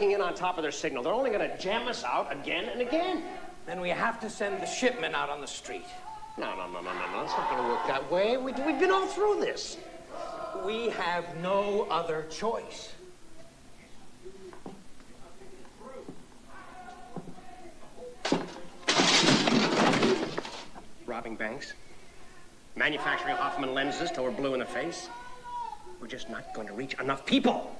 breaking in on top of their signal. They're only going to jam us out again and again. Then we have to send the shipmen out on the street. No. It's not going to work that way. We've been all through this. We have no other choice. Robbing banks, manufacturing Hoffman lenses till we're blue in the face. We're just not going to reach enough people.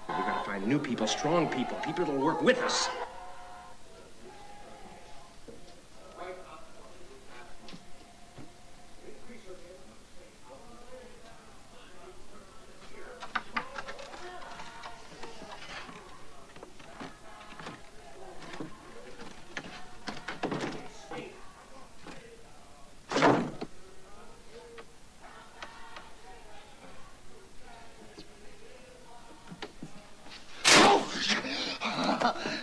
We gotta find new people, strong people, people that'll work with us.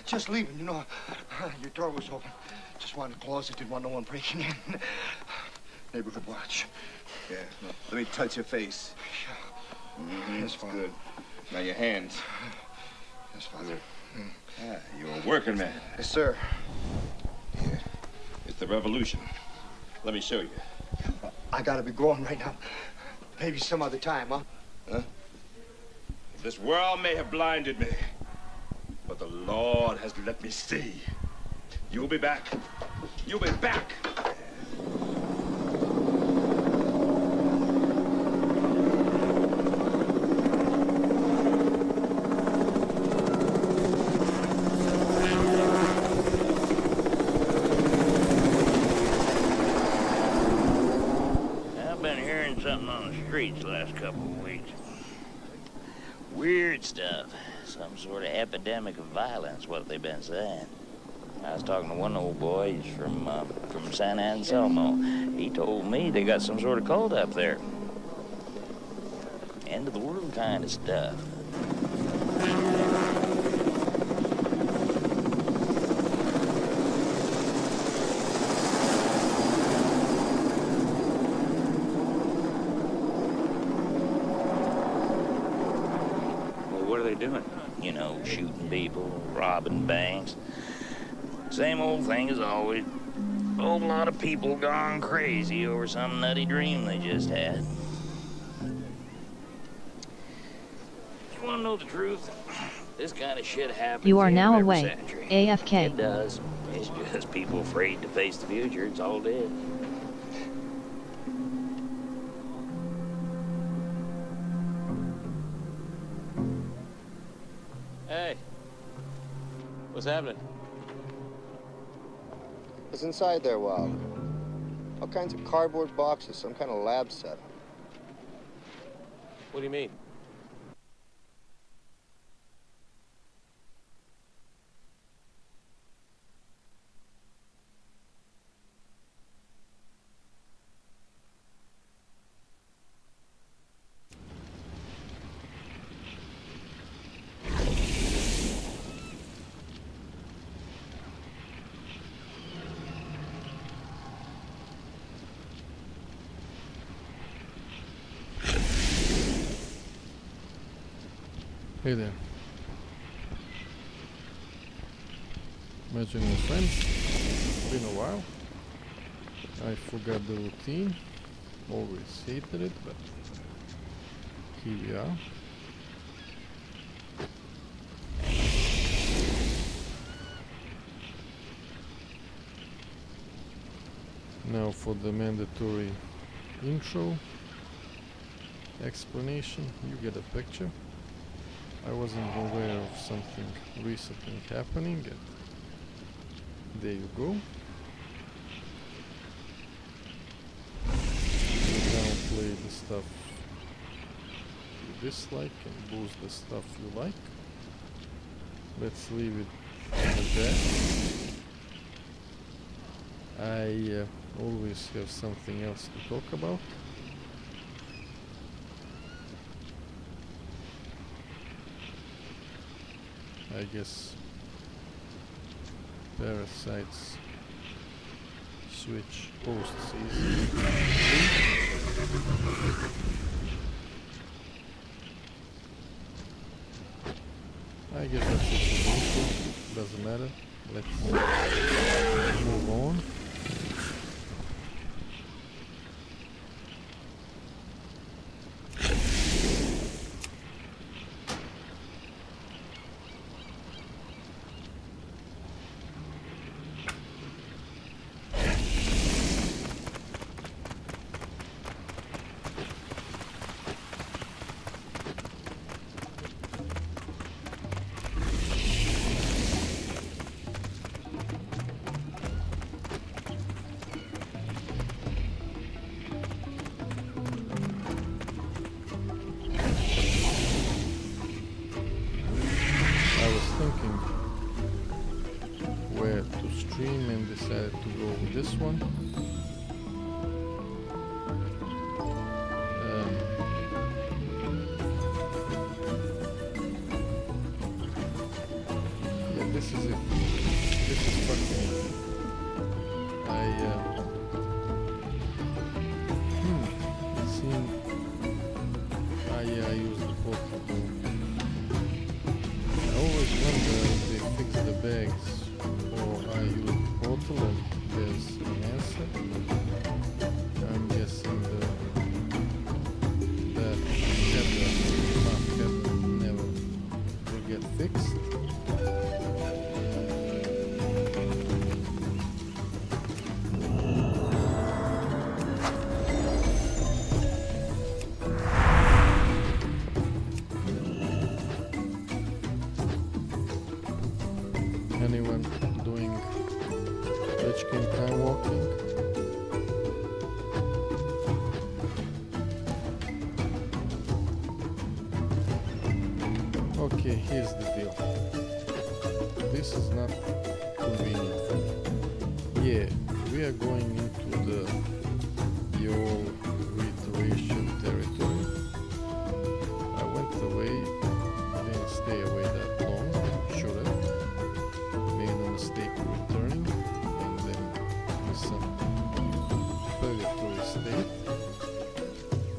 Just leaving, you know. Your door was open. Just wanted to close it. Didn't want no one breaking in. Neighborhood watch. Yeah. Let me touch your face. Yes, Father. Good. Now your hands. Yes, Father. Ah, you're a working man. Yes, sir. Yeah. It's the revolution. Let me show you. I gotta be going right now. Maybe some other time, huh? Huh? This world may have blinded me, but the Lord has let me see. You'll be back. You'll be back. I've been hearing something on the streets the last couple of weeks. Weird stuff. Some sort of epidemic of violence, what they've been saying. I was talking to one old boy, he's from San Anselmo. He told me they got some sort of cult up there. End of the world kind of stuff. Well, what are they doing? You know, shooting people, robbing banks. Same old thing as always. A whole lot of people gone crazy over some nutty dream they just had. You want to know the truth? This kind of shit happens. You are in now every away. century. AFK. It does. It's just people afraid to face the future. It's all dead. Hey. What's happening? What's inside there, Wild? All kinds of cardboard boxes, some kind of lab setup. What do you mean? Hey there. Imagine your friends. Been a while. I forgot the routine. Always hated it, but here we are. Now for the mandatory intro explanation, you get a picture. I wasn't aware of something recently happening, and there you go. Downplay the stuff you dislike and boost the stuff you like. Let's leave it at that. I always have something else to talk about. I guess parasites switch posts easily. I guess that's it for the intro. Doesn't matter. Let's move on. Where to stream and decided to go with this one. Yeah, this is it. This is fucking. It seemed. Yeah, I used the portal. I always wonder if they fix the bags or I use portal and there's an answer. I'm guessing that header never will get fixed. Anyone doing Lich King time walking? Okay, here's the deal. This is not convenient for me. Yeah, we are going into the old reiteration territory. I went away, didn't stay away that long, should have. Made a mistake returning, and then in some purgatory state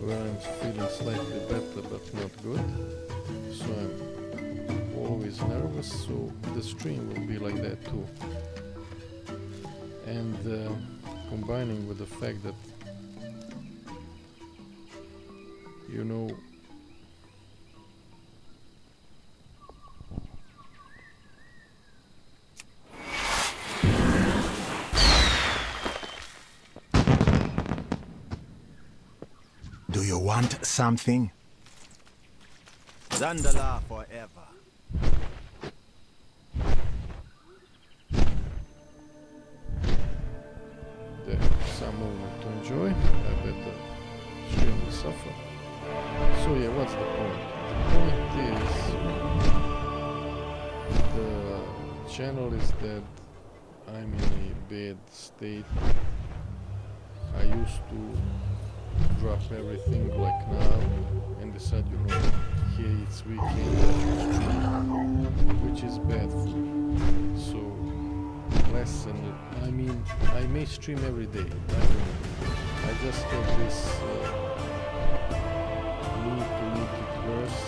where I'm feeling slightly better but not good. So I'm always nervous, so the stream will be like that too. And combining with the fact that, you know, do you want something? Zandala forever. there's some moment to enjoy. I better stream will suffer. So yeah, what's the point? The point is the channel is dead. I'm in a bad state. I used to drop everything like now and decide, you know, here it's weekend, which is bad for me. So less and I mean I may stream every day. I just have this need to make it worse,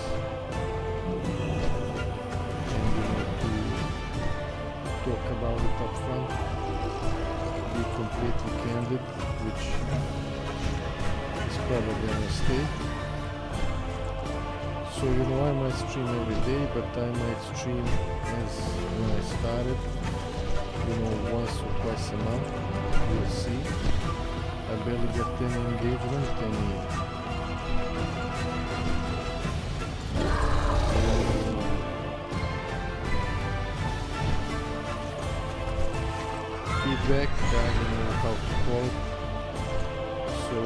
and you know, to talk about it up front, be completely candid, which is probably a mistake. So you know, I might stream every day, but I might stream as when I started, you know, once or twice a month. You'll see. I barely get any engagement, any feedback. I don't know how to call it. So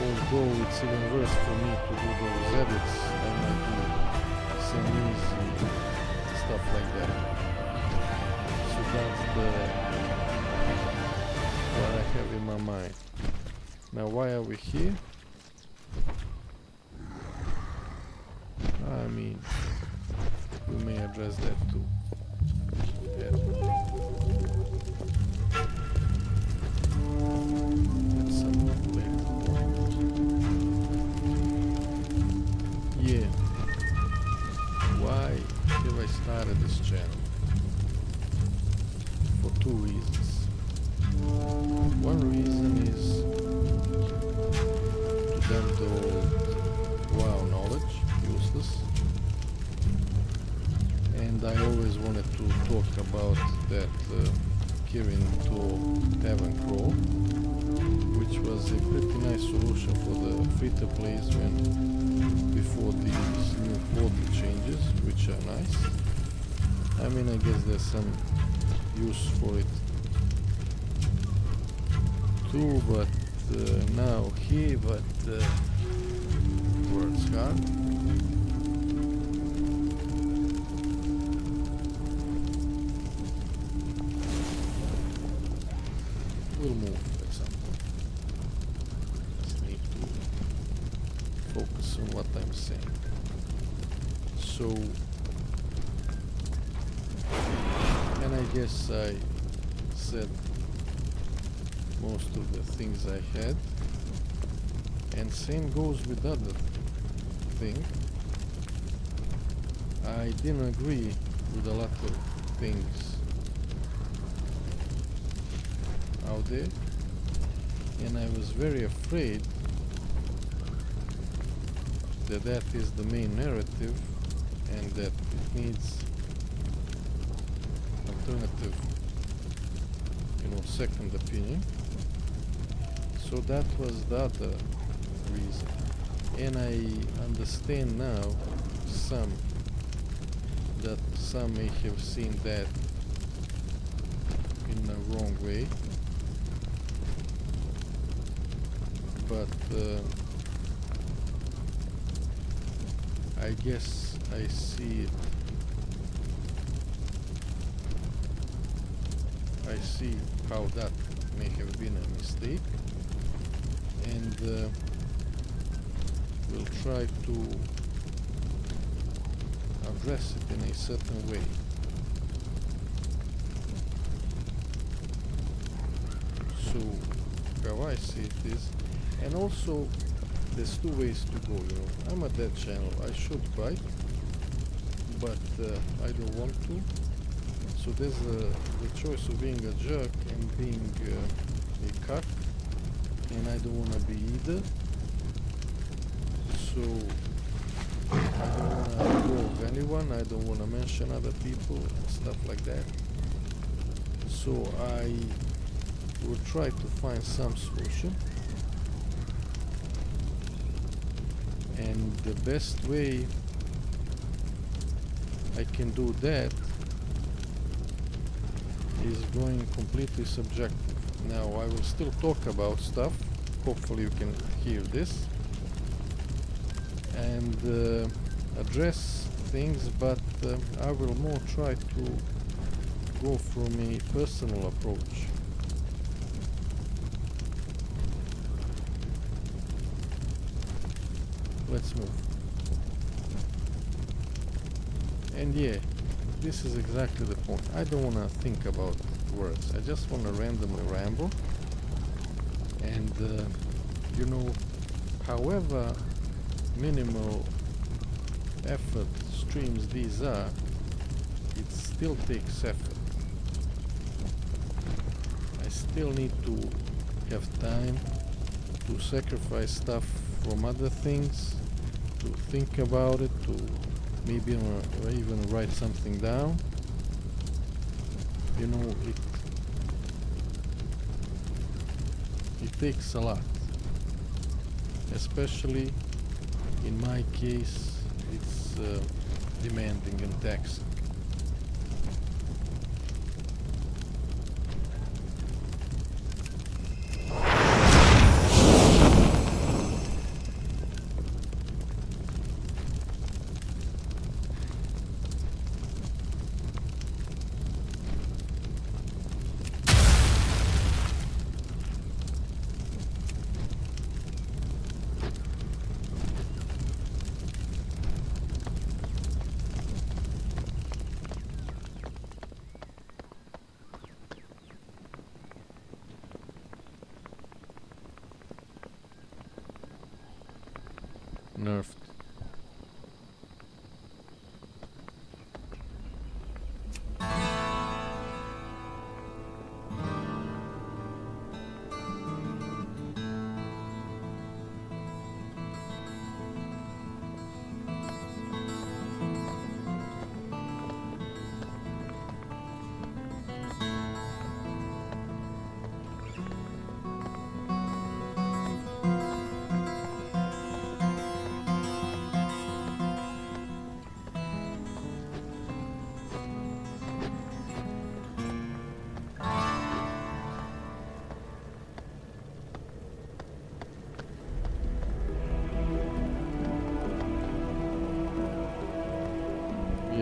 although it's even worse for me to do those edits, I might do some easy stuff like that. So that's what I have in my mind. Now why are we here? I mean, we may address that too. Yeah. have I started this channel? For two reasons. One reason is to dump the old WoW knowledge, useless. And I always wanted to talk about that Kirin to Tavern Crawl, which was a pretty nice solution for the free-to-plays before these new portal changes, which are nice. I mean, I guess there's some use for it too, but now here, but works hard. We'll move at some point. Just need to focus on what I'm saying. So, and I guess I said most of the things I had, and same goes with other thing. I didn't agree with a lot of things out there, and I was very afraid that that is the main narrative and that it needs alternative, second opinion. So that was the other reason, and I understand now that some may have seen that in the wrong way, but I guess I see it. I see how that may have been a mistake, and we'll try to address it in a certain way. So how I see it is, and also there's two ways to go, I'm at that channel, I should fight, but I don't want to. So there's the choice of being a jerk and being a cuck, and I don't want to be either. So I don't want to involve anyone, I don't want to mention other people and stuff like that. So I will try to find some solution, and the best way I can do that is going completely subjective. Now I will still talk about stuff, hopefully you can hear this, and address things, but I will more try to go from a personal approach. Let's move. And yeah, this is exactly the point. I don't want to think about words. I just want to randomly ramble. And, however minimal effort streams these are, it still takes effort. I still need to have time to sacrifice stuff from other things, to think about it, to maybe even write something down. It takes a lot, especially in my case it's demanding and taxing. Nerfed.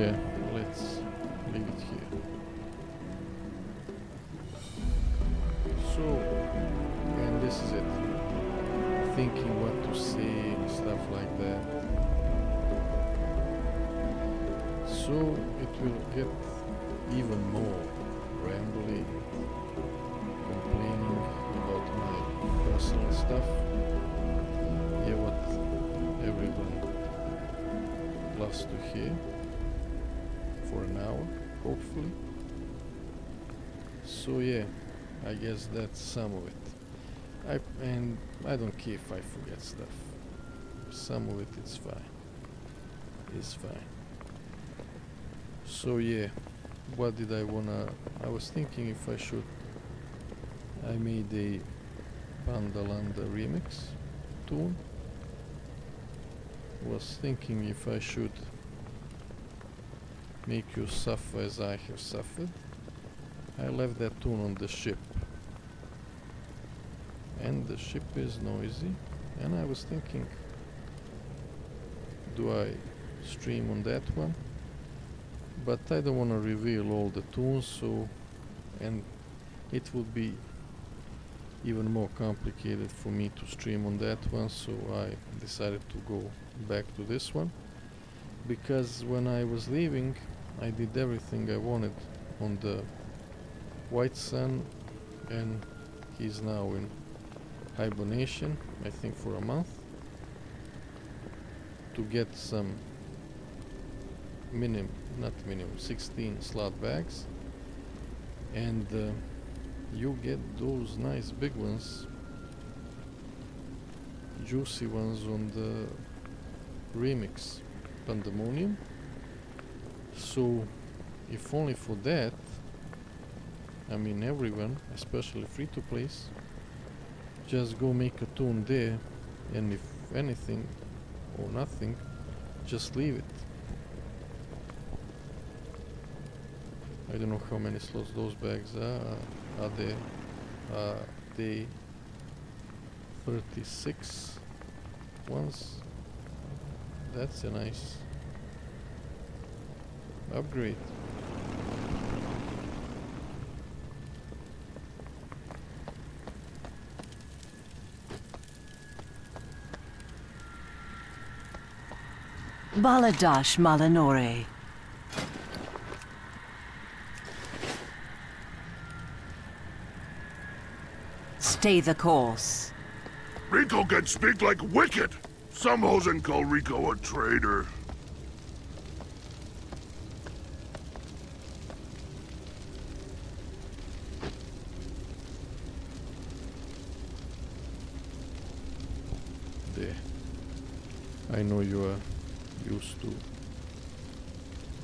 yeah, let's leave it here. So, and this is it. Thinking what to say and stuff like that. So it will get even more rambly, complaining about my personal stuff. Yeah, what everyone loves to hear for an hour, hopefully. So yeah, I guess that's some of it. And I don't care if I forget stuff. Some of it it's fine. It's fine. So yeah, what did I wanna... I was thinking if I should... I made a Bandalanda remix tune. Was thinking if I should make you suffer as I have suffered. I left that tune on the ship. And the ship is noisy. And I was thinking, do I stream on that one? But I don't want to reveal all the tunes, so... And it would be even more complicated for me to stream on that one, so I decided to go back to this one. Because when I was leaving, I did everything I wanted on the White Sun, and he's now in hibernation, I think for a month, to get some 16 slot bags, and you get those nice big ones, juicy ones on the remix Pandemonium. So if only for that, I mean everyone, especially free-to-plays, just go make a tune there, and if anything or nothing, just leave it. I don't know how many slots those bags are. Are they 36 ones? That's a nice upgrade. Baladash Malanore. Stay the course. Rico can speak like wicked. Some hosen call Rico a traitor. There. I know you are used to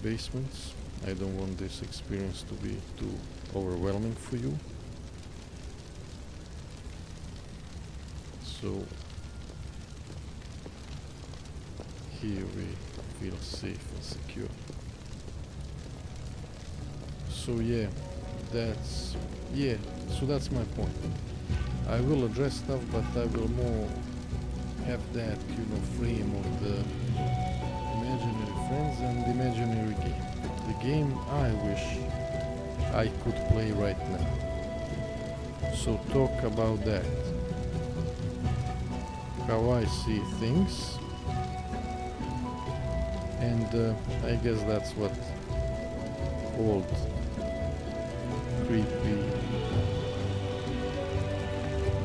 basements. I don't want this experience to be too overwhelming for you. So here we feel safe and secure. So yeah, that's my point. I will address stuff, but I will more have that, frame of the imaginary friends and the imaginary game. The game I wish I could play right now. So talk about that. How I see things, and I guess that's what old creepy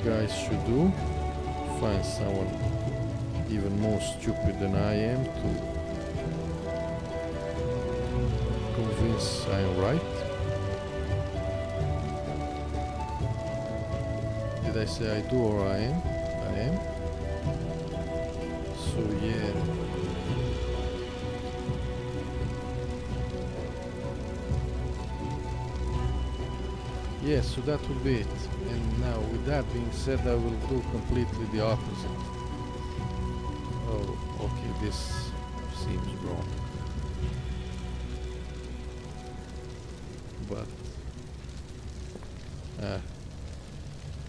guys should do. Find someone even more stupid than I am to convince I am right. Did I say I do or I am? I am. So yeah. Yeah, so that would be it. And now with that being said, I will do completely the opposite. Oh, okay, this seems wrong. But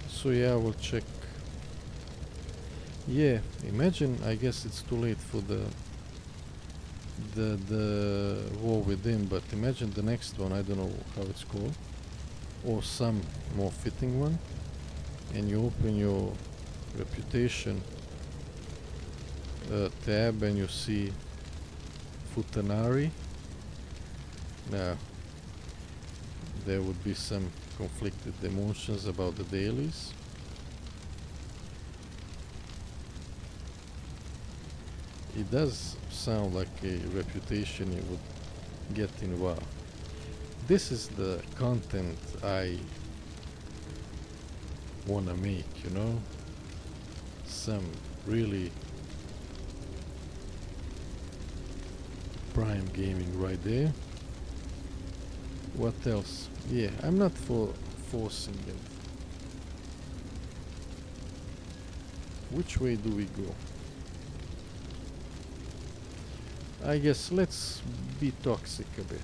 so yeah, I will check. Yeah, imagine, I guess it's too late for the the war within, but imagine the next one, I don't know how it's called, or some more fitting one, and you open your reputation tab and you see Futanari. Now there would be some conflicted emotions about the dailies. It does sound like a reputation you would get in WoW. This is the content I wanna make, you know? Some really prime gaming right there. What else? Yeah, I'm not for forcing it. Which way do we go? I guess let's be toxic a bit.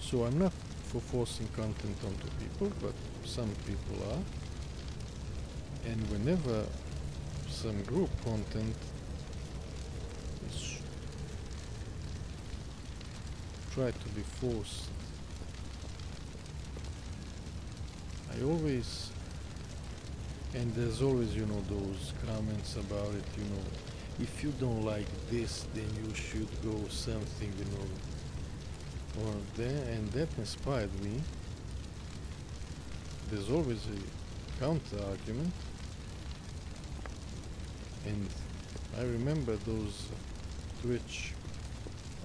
So I'm not for forcing content onto people, but some people are. And whenever some group content is tried to be forced, I always, and there's always, you know, those comments about it, you know, if you don't like this, then you should go something, you know, or there, and that inspired me. There's always a counter argument, and I remember those Twitch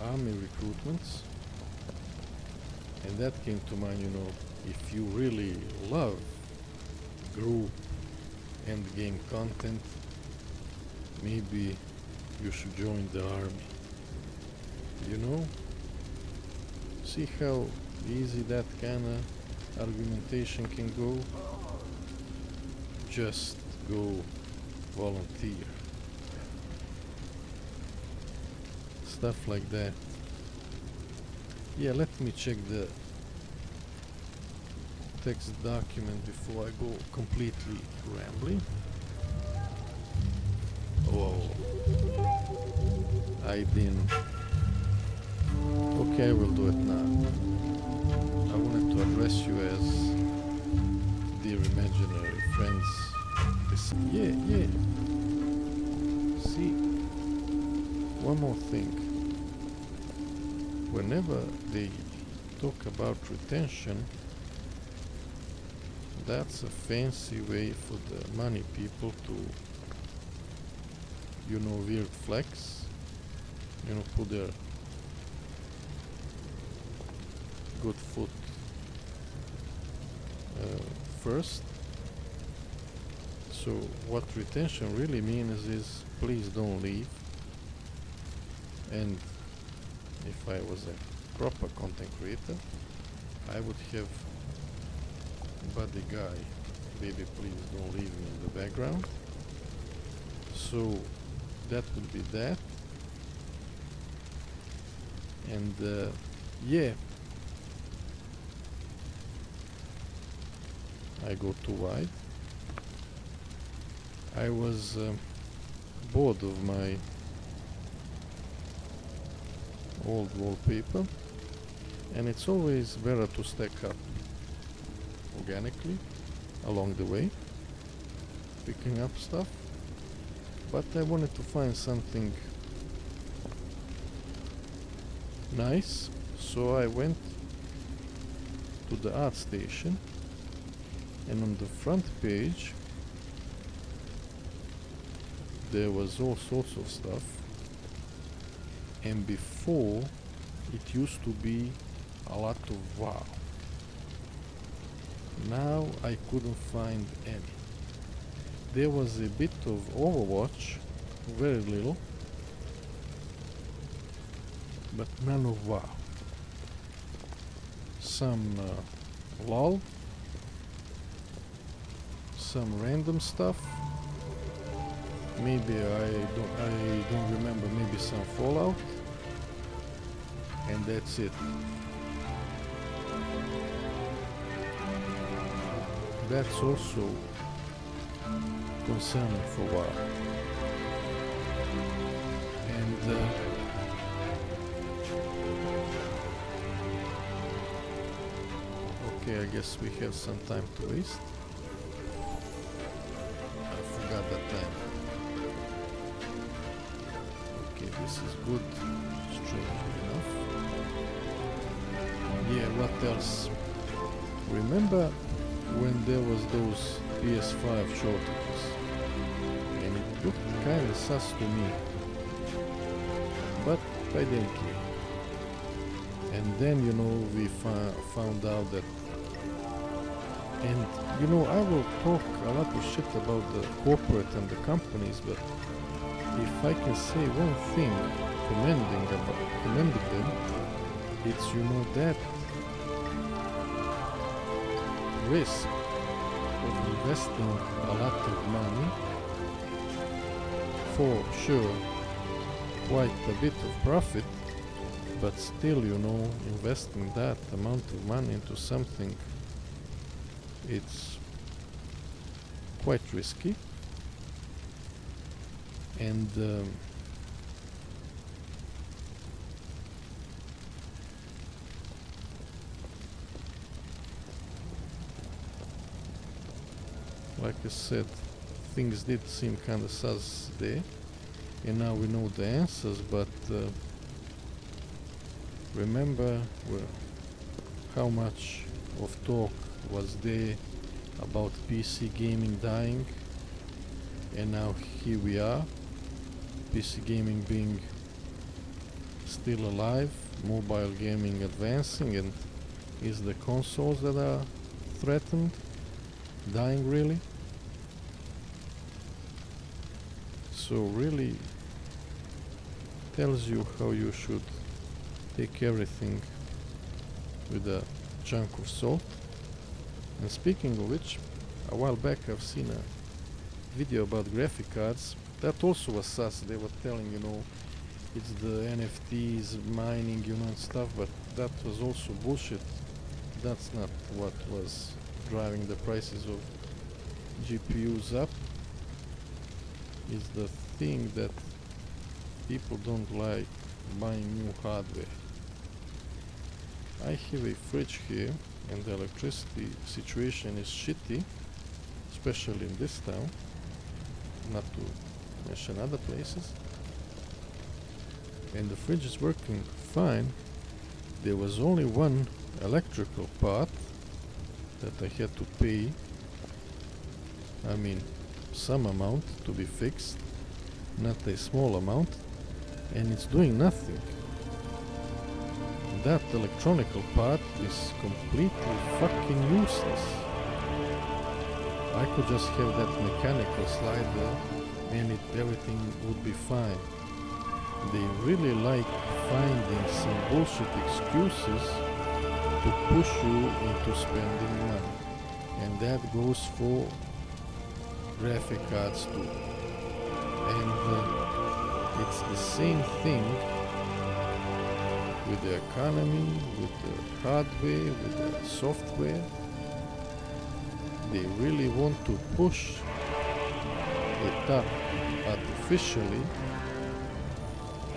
army recruitments, and that came to mind, you know, if you really love group end game content, maybe you should join the army. You know? See how easy that kind of argumentation can go? Just go volunteer. Stuff like that. Yeah, let me check the text document before I go completely rambling. Whoa. I didn't. Okay, I will do it now. I wanted to address you as dear imaginary friends. Yeah. See, one more thing. Whenever they talk about retention, that's a fancy way for the money people to, you know, weird flex, you know, put their good foot first. So what retention really means is, please don't leave. And if I was a proper content creator, I would have buddy guy, baby please don't leave me in the background. So that would be that. And yeah, I go too wide. I was bored of my old wallpaper, and it's always better to stack up organically along the way, picking up stuff. But I wanted to find something nice, so I went to the art station, and on the front page there was all sorts of stuff, and before it used to be a lot of WoW. Now I couldn't find any. There was a bit of Overwatch, very little, but none of WoW. Some LOL, some random stuff. Maybe I don't remember. Maybe some Fallout, and that's it. That's also concerning for WoW. And okay, I guess we have some time to waste. I forgot that time. Okay, this is good. Strangely enough. Yeah, what else? Remember when there was those PS5 shortages? And it looked kinda sus to me. But I didn't care. And then, you know, we found out that... And, you know, I will talk a lot of shit about the corporate and the companies, but if I can say one thing commending them, it's, you know, that risk of investing a lot of money, for sure, quite a bit of profit, but still, you know, investing that amount of money into something, it's quite risky. And like I said, things did seem kinda sus there, and now we know the answers, but remember how much of talk was there about PC gaming dying, and now here we are, PC gaming being still alive, mobile gaming advancing, and is the consoles that are threatened dying really? So really tells you how you should take everything with a chunk of salt. And speaking of which, a while back I've seen a video about graphic cards that also was sus. They were telling, you know, it's the NFTs, mining, you know, and stuff, but that was also bullshit. That's not what was driving the prices of GPUs up. Is the thing that people don't like buying new hardware. I have a fridge here, and the electricity situation is shitty, especially in this town, not to mention other places. And the fridge is working fine. There was only one electrical part that I had to pay, I mean, some amount to be fixed, not a small amount, and it's doing nothing. That electronical part is completely fucking useless. I could just have that mechanical slider and everything would be fine. They really like finding some bullshit excuses to push you into spending money, and that goes for graphic cards too. And it's the same thing with the economy, with the hardware, with the software. They really want to push it up artificially,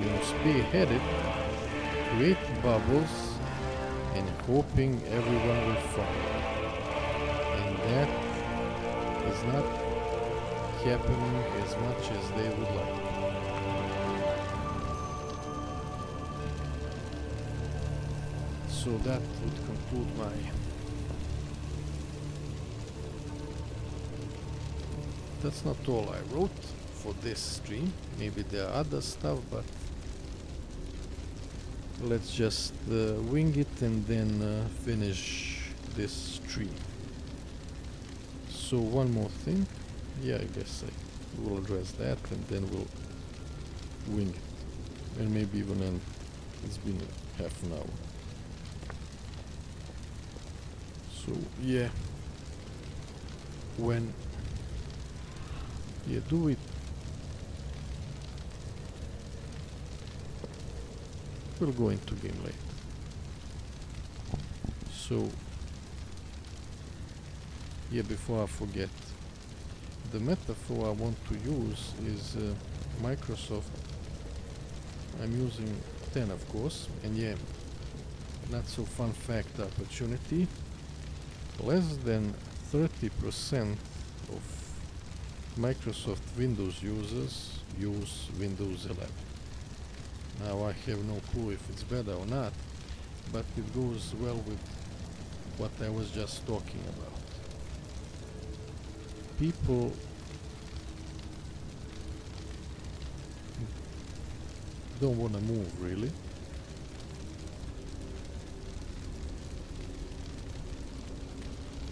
you know, spearhead it, create bubbles, and hoping everyone will follow. And that is not happening as much as they would like. So that would conclude my that's not all I wrote for this stream. Maybe there are other stuff, but let's just wing it and then finish this stream. So one more thing. Yeah, I guess I will address that and then we'll wing it. And maybe even end. It's been half an hour. So yeah, when you do it, we'll go into game later. So yeah, before I forget, the metaphor I want to use is Microsoft I'm using 10 of course, and yeah, not so fun fact opportunity, less than 30% of Microsoft Windows users use Windows 11. Now I have no clue if it's better or not, but it goes well with what I was just talking about. People don't want to move really.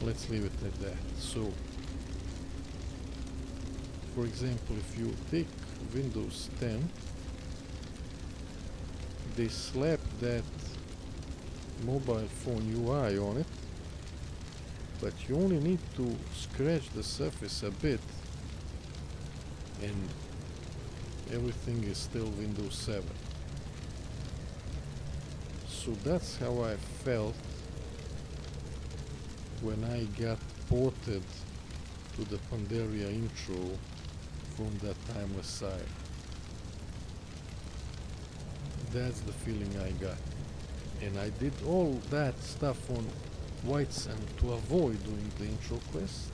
Let's leave it at that. So, for example, if you take Windows 10, they slap that mobile phone UI on it, but you only need to scratch the surface a bit and everything is still Windows 7. So that's how I felt when I got ported to the Pandaria intro from that timeless side. That's the feeling I got. And I did all that stuff on White Sun to avoid doing the intro quest.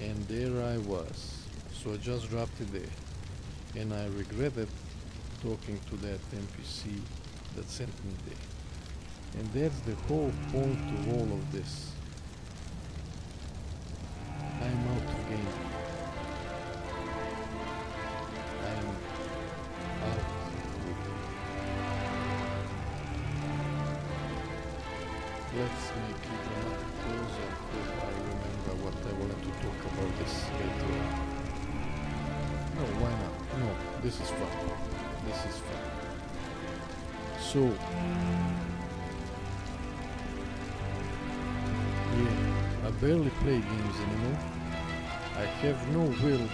And there I was. So I just dropped it there. And I regretted talking to that NPC that sent me there. And that's the whole point of all of this. I'm out of game. I'm out. Let's make it a lot closer because I remember what I wanted to talk about this later on. No, why not? No, this is fun. This is fun. So, yeah, I barely play games anymore. I have no will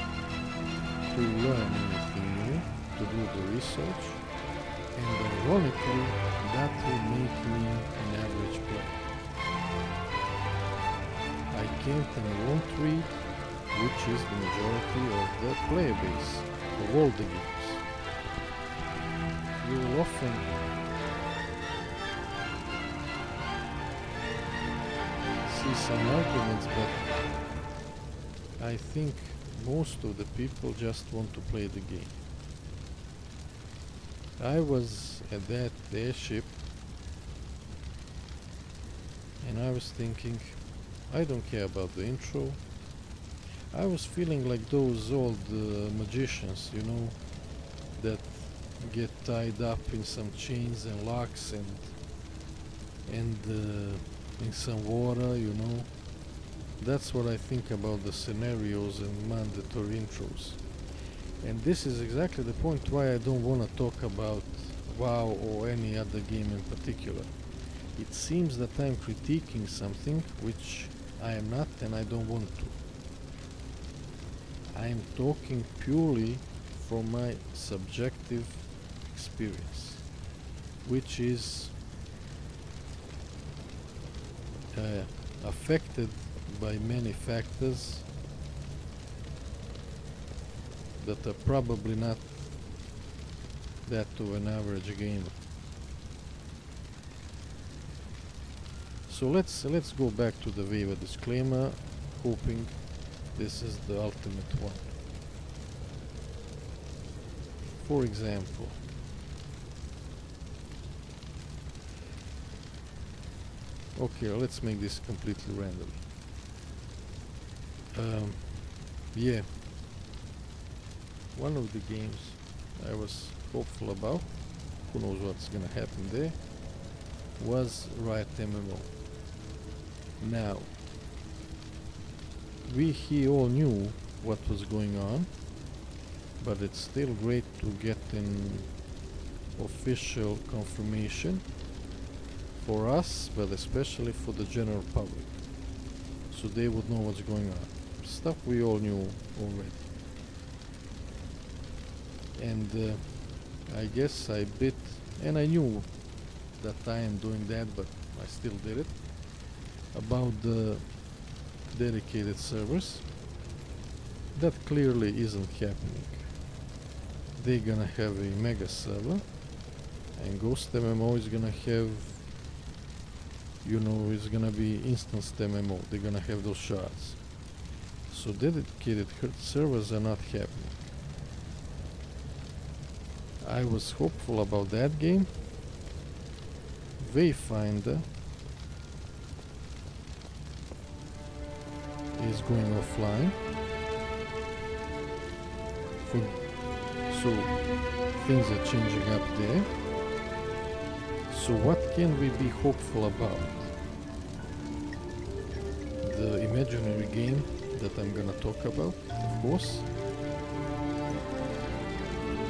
to learn anything new, to do the research, and ironically, that will make me an average player. I can't and won't read, which is the majority of the player base of all the games. You will often see some arguments, but I think most of the people just want to play the game. I was at that airship and I was thinking, I don't care about the intro. I was feeling like those old magicians, you know, that get tied up in some chains and locks and in some water, you know. That's what I think about the scenarios and mandatory intros. And this is exactly the point why I don't want to talk about WoW or any other game in particular. It seems that I'm critiquing something which I am not and I don't want to. I am talking purely from my subjective experience, which is affected by many factors that are probably not that of an average gamer. So let's go back to the waiver disclaimer, hoping this is the ultimate one. For example, okay, let's make this completely random. Yeah, one of the games I was hopeful about, who knows what's gonna happen there, was Riot MMO. Now, we here all knew what was going on, but it's still great to get an official confirmation for us, but especially for the general public, so they would know what's going on. Stuff we all knew already. And I guess I bit, and I knew that I am doing that, but I still did it, about the dedicated servers. That clearly isn't happening. they're gonna have a mega server, and Ghost MMO is gonna have, you know, it's gonna be instanced MMO. They're gonna have those shards. So dedicated servers are not happening. I was hopeful about that game. Wayfinder is going offline. So things are changing up there. So what can we be hopeful about? The imaginary game that I'm gonna talk about, of course,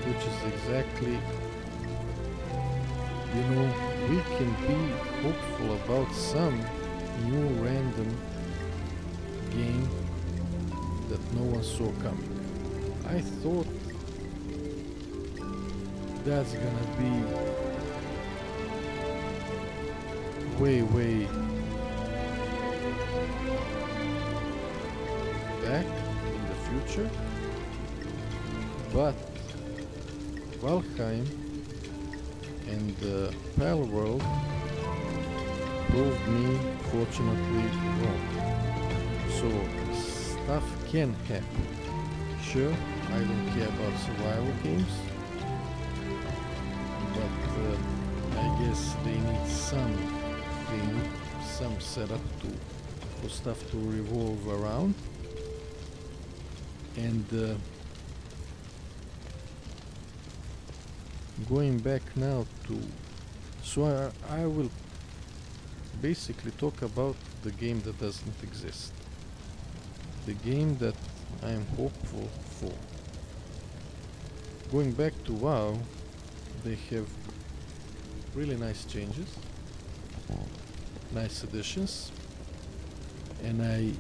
which is exactly, you know, we can be hopeful about some new random game that no one saw coming. I thought that's gonna be way back in the future, but Valheim and Pale World proved me fortunately wrong. So stuff can happen. Sure, I don't care about survival games, but I guess they need some setup for stuff to revolve around. And going back now to, so I will basically talk about the game that doesn't exist, the game that I am hopeful for. Going back to WoW, they have really nice changes, nice additions, and I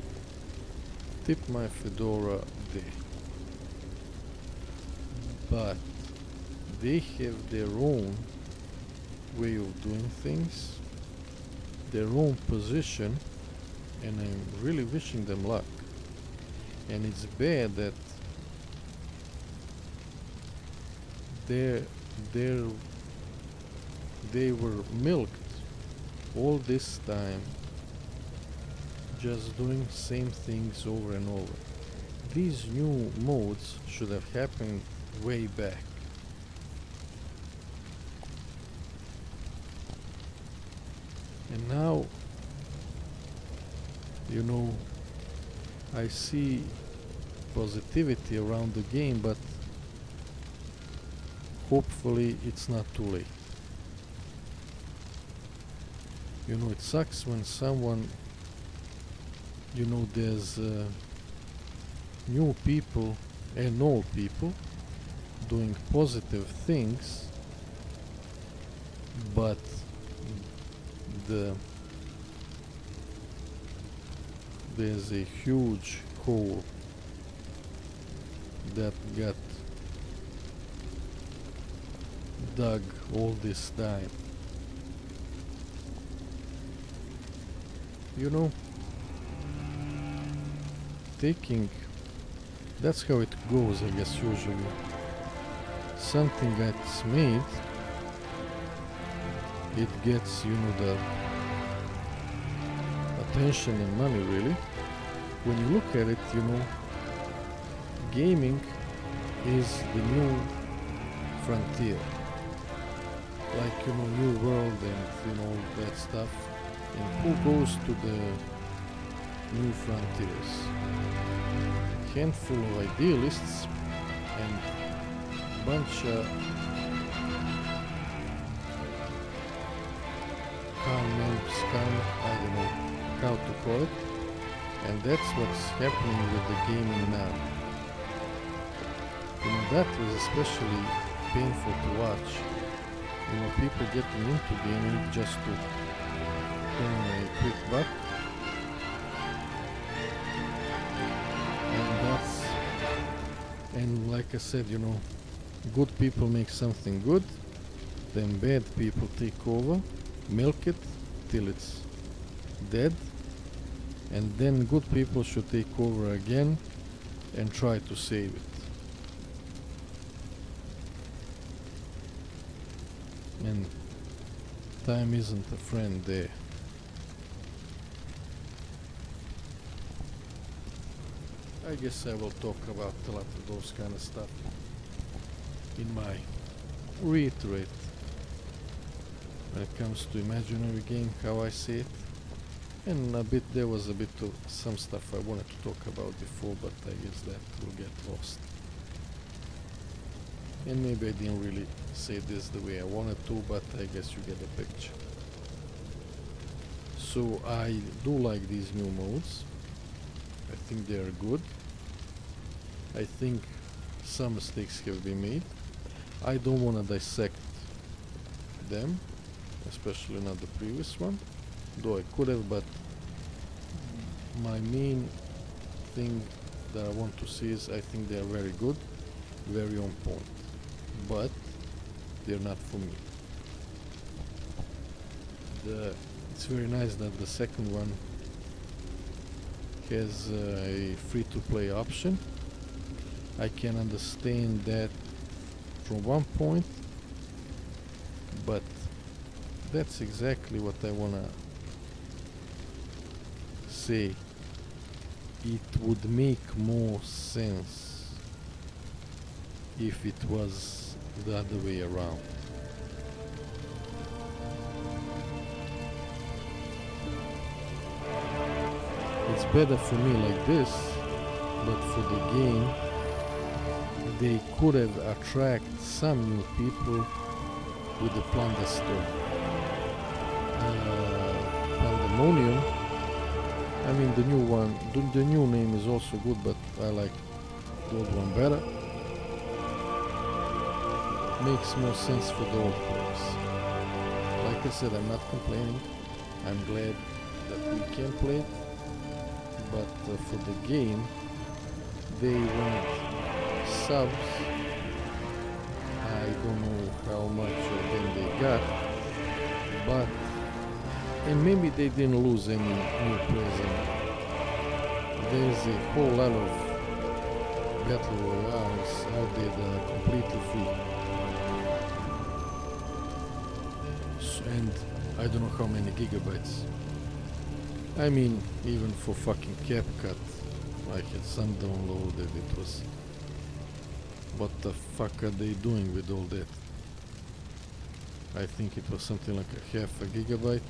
tip my fedora there. But they have their own way of doing things, their own position, and I'm really wishing them luck. And it's bad that they were milked all this time just doing same things over and over. These new modes should have happened way back. And now, you know, I see positivity around the game, but hopefully it's not too late. You know, it sucks when someone, you know, there's new people and old people doing positive things, but there's a huge hole that got dug all this time. You know, that's how it goes, I guess, usually. Something that's made, it gets, you know, the attention and money, really. When you look at it, you know, gaming is the new frontier. Like, you know, New World and, you know, that stuff. And who goes to the new frontiers? Handful of idealists and bunch of scum, I don't know how to call it. And that's what's happening with the gaming now. You know, that was especially painful to watch. You know, people getting into gaming just to earn a quick buck. And like I said, you know, good people make something good, then bad people take over, milk it till it's dead, and then good people should take over again and try to save it. And time isn't a friend there. I guess I will talk about a lot of those kind of stuff in my reiterate when it comes to imaginary game, how I see it. And there was a bit of some stuff I wanted to talk about before, but I guess that will get lost. And maybe I didn't really say this the way I wanted to, but I guess you get the picture. So I do like these new modes. I think they are good. I think some mistakes have been made. I don't want to dissect them, especially not the previous one, though I could have, but my main thing that I want to see is I think they are very good, very on point, but they're not for me. It's very nice that the second one has a free-to-play option. I can understand that from one point, but that's exactly what I wanna say. It would make more sense if it was the other way around. It's better for me like this, but for the game they could have attracted some new people with the plunder store. Pandemonium, I mean the new one, the new name is also good, but I like the old one better. Makes more sense for the old players. Like I said, I'm not complaining. I'm glad that we can play it, but for the game they want subs. I don't know how much of them they got, but and maybe they didn't lose any new players. There's a whole lot of battle royales out there that are completely free, and I don't know how many gigabytes. I mean, even for fucking CapCut, I had some downloaded. It was, what the fuck are they doing with all that? I think it was something like a half a gigabyte.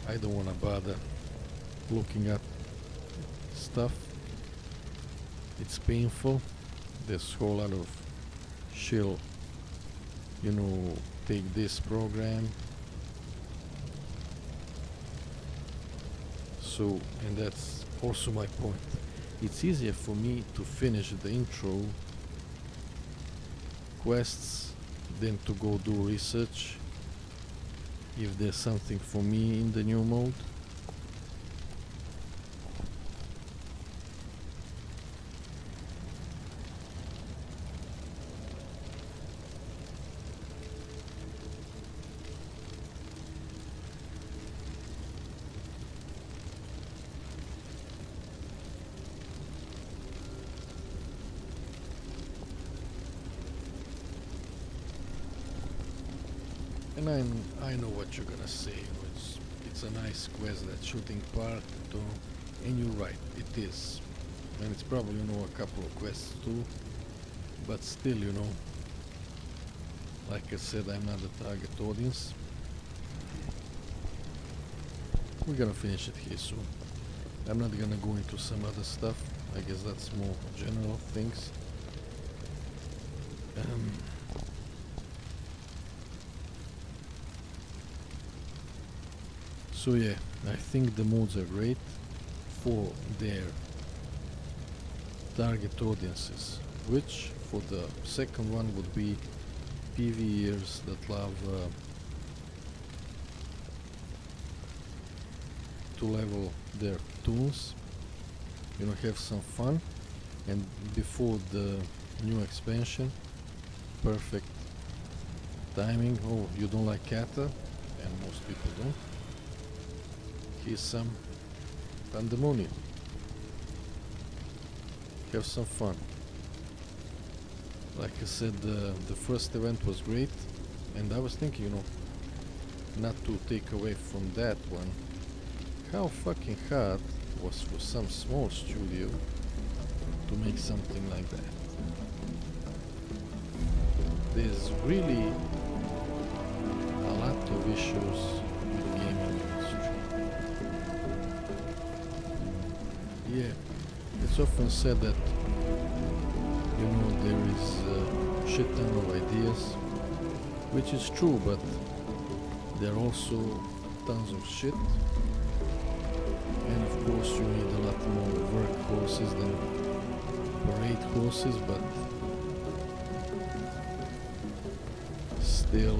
I don't want to bother looking at stuff. It's painful. There's a whole lot of shell, you know, take this program. So, and that's also my point. It's easier for me to finish the intro quests than to go do research if there's something for me in the new mode. And I know what you're gonna say. It's a nice quest, that shooting part, and you're right, it is. And it's probably, you know, a couple of quests too, but still, you know, like I said, I'm not the target audience. We're gonna finish it here soon. I'm not gonna go into some other stuff. I guess that's more general things. So yeah, I think the modes are great for their target audiences, which for the second one would be PvEers that love to level their tools, you know, have some fun, and before the new expansion, perfect timing. Oh, you don't like kata, and most people don't. Here's some pandemonium. Have some fun. Like I said, the first event was great, and I was thinking, you know, not to take away from that one, how fucking hard was for some small studio to make something like that. There's really a lot of issues with gaming industry. Yeah, it's often said that, you know, there is a shit ton of ideas, which is true, but there are also tons of shit. And of course you need a lot more workhorses than parade horses, but still,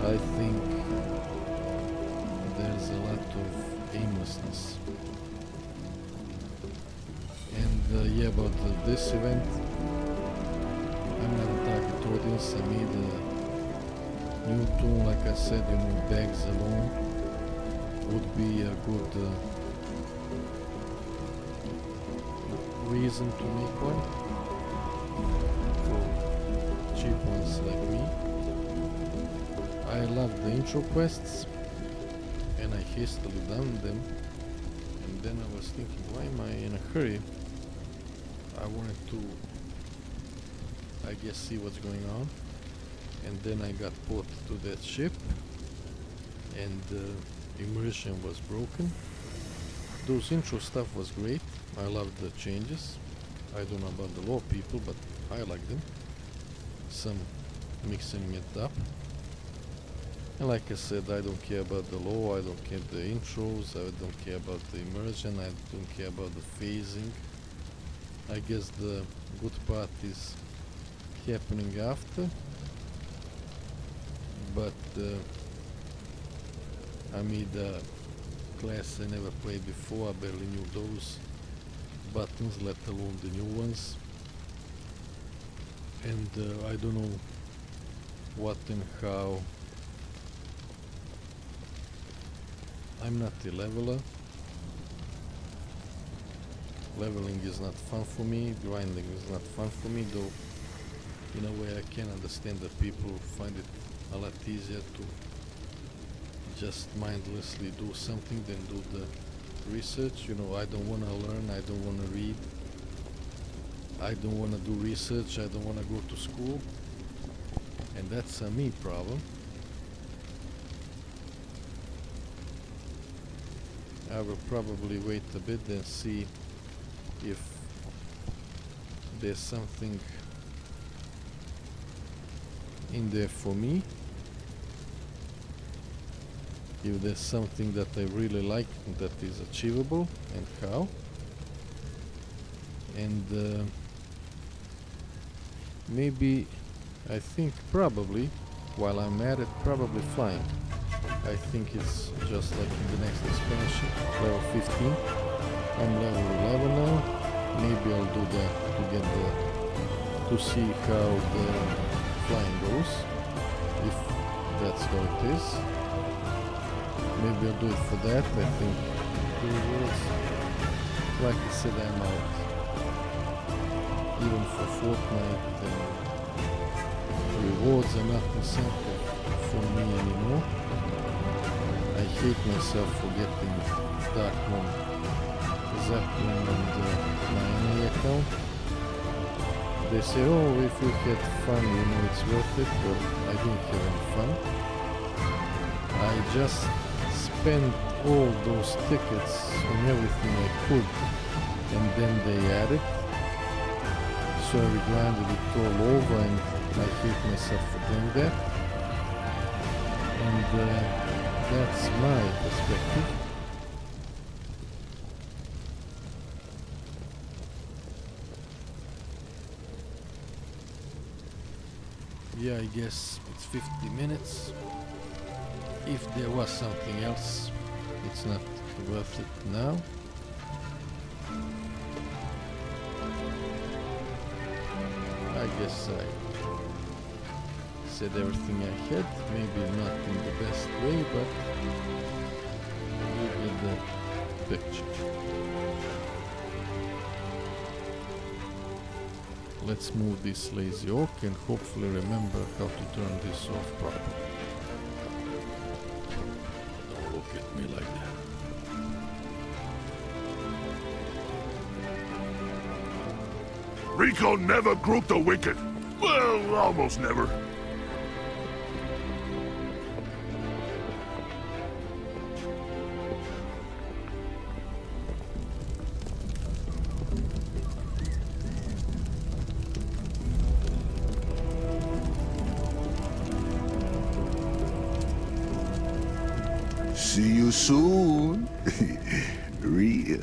I think there's a lot of aimlessness. And yeah, about this event, I'm not a target audience. I made a new tool, like I said, you know, bags alone would be a good reason to make one for cheap ones like me. I love the intro quests and I hastily done them, and then I was thinking, why am I in a hurry? I wanted to, I guess, see what's going on, and then I got put to that ship and immersion was broken. Those intro stuff was great. I loved the changes. I don't know about the law people, but I like them. Some mixing it up. And like I said, I don't care about the law, I don't care the intros, I don't care about the immersion, I don't care about the phasing. I guess the good part is happening after. But I made a class I never played before. I barely knew those buttons, let alone the new ones. And I don't know what and how. I'm not a leveler. Leveling is not fun for me, grinding is not fun for me, though in a way I can understand that people find it a lot easier to just mindlessly do something than do the research. You know, I don't want to learn, I don't want to read, I don't want to do research, I don't want to go to school, and that's a me problem. I will probably wait a bit and see if there's something in there for me, if there's something that I really like that is achievable, and how. And maybe, I think probably, while I'm at it, probably flying. I think it's just like in the next expansion, level 15. I'm level 11 now. Maybe I'll do that to get to see how the flying goes, if that's how it is. Maybe I'll do it for that. I think the rewards, like I said, I'm out. Even for Fortnite, rewards are not incentive for me anymore. I hate myself for getting Darkmoon, Zeppelin and my NA account. They say, oh, if you had fun, you know, it's worth it. Well, I didn't have any fun. I just spent all those tickets on everything I could, and then they added. So I regrinded it all over, and I hate myself for doing that. And that's my perspective. Yeah, I guess it's 50 minutes. If there was something else, it's not worth it now. I guess I said everything I had, maybe not in the best way, but you get the picture. let's move this lazy oak and hopefully remember how to turn this off properly. Don't look at me like that. Rico never grouped the wicked. Well, almost never. See you soon. Real.